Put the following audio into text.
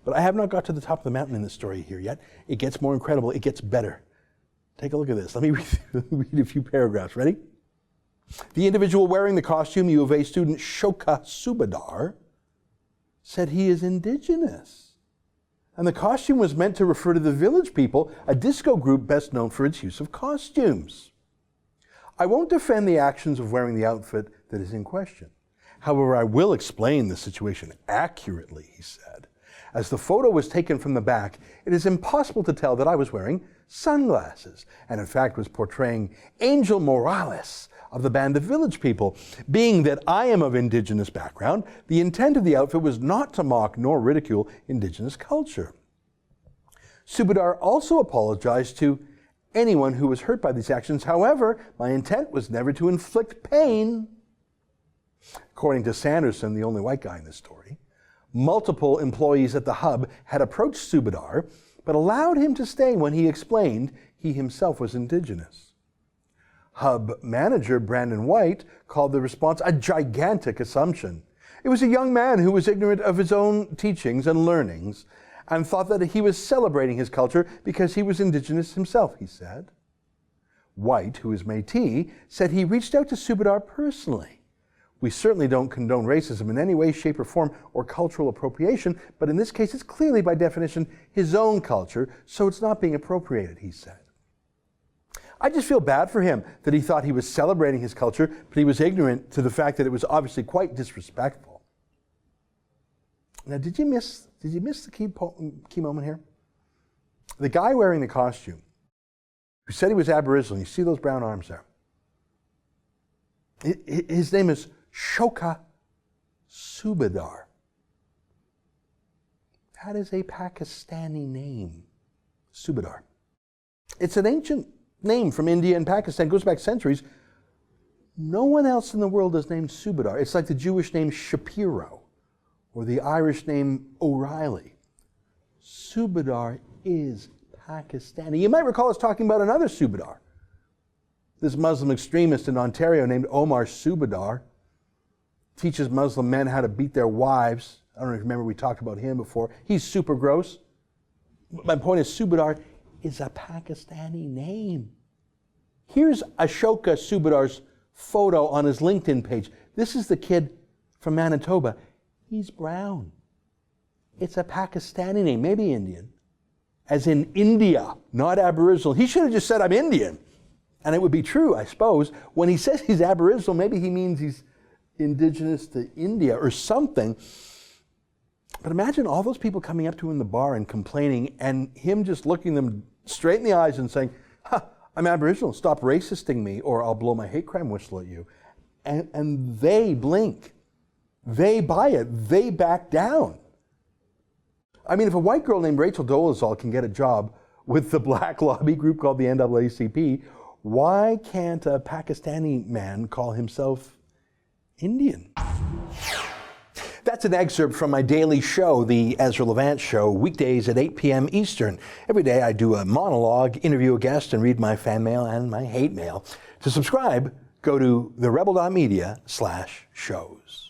But I have not got to the top of the mountain in this story here yet. It gets more incredible. It gets better. Take a look at this. Let me read a few paragraphs. Ready? The individual wearing the costume, U of A student Shoka Subadar, said he is indigenous. And the costume was meant to refer to the Village People, a disco group best known for its use of costumes. I won't defend the actions of wearing the outfit that is in question. However, I will explain the situation accurately, he said. As the photo was taken from the back, it is impossible to tell that I was wearing sunglasses, and in fact was portraying Angel Morales of the band of Village People. Being that I am of indigenous background, the intent of the outfit was not to mock nor ridicule indigenous culture. Subadar also apologized to anyone who was hurt by these actions. However, my intent was never to inflict pain. According to Sanderson, the only white guy in this story, multiple employees at the hub had approached Subadar, but allowed him to stay when he explained he himself was indigenous. Hub manager Brandon White called the response a gigantic assumption. It was a young man who was ignorant of his own teachings and learnings and thought that he was celebrating his culture because he was indigenous himself, he said. White, who is Métis, said he reached out to Subadar personally. We certainly don't condone racism in any way, shape, or form, or cultural appropriation, but in this case, it's clearly, by definition, his own culture, so it's not being appropriated, he said. I just feel bad for him that he thought he was celebrating his culture, but he was ignorant to the fact that it was obviously quite disrespectful. Now, did you miss the key moment here? The guy wearing the costume, who said he was Aboriginal, you see those brown arms there? His name is Shoka Subadar. That is a Pakistani name, Subadar. It's an ancient name from India and Pakistan, it goes back centuries. No one else in the world is named Subadar. It's like the Jewish name Shapiro or the Irish name O'Reilly. Subadar is Pakistani. You might recall us talking about another Subadar, this Muslim extremist in Ontario named Omar Subadar. Teaches Muslim men how to beat their wives. I don't know if you remember, we talked about him before. He's super gross. My point is, Subadar is a Pakistani name. Here's Ashoka Subadar's photo on his LinkedIn page. This is the kid from Manitoba. He's brown. It's a Pakistani name, maybe Indian, as in India, not Aboriginal. He should have just said, I'm Indian. And it would be true, I suppose. When he says he's Aboriginal, maybe he means he's indigenous to India or something. But imagine all those people coming up to him in the bar and complaining, and him just looking them straight in the eyes and saying, I'm Aboriginal, stop racisting me, or I'll blow my hate crime whistle at you. And they blink. They buy it. They back down. I mean, if a white girl named Rachel Dolezal can get a job with the black lobby group called the NAACP, why can't a Pakistani man call himself Indian? That's an excerpt from my daily show, the Ezra Levant Show, weekdays at 8 p.m. Eastern. Every day I do a monologue, interview a guest, and read my fan mail and my hate mail. To subscribe, go to therebel.media/shows.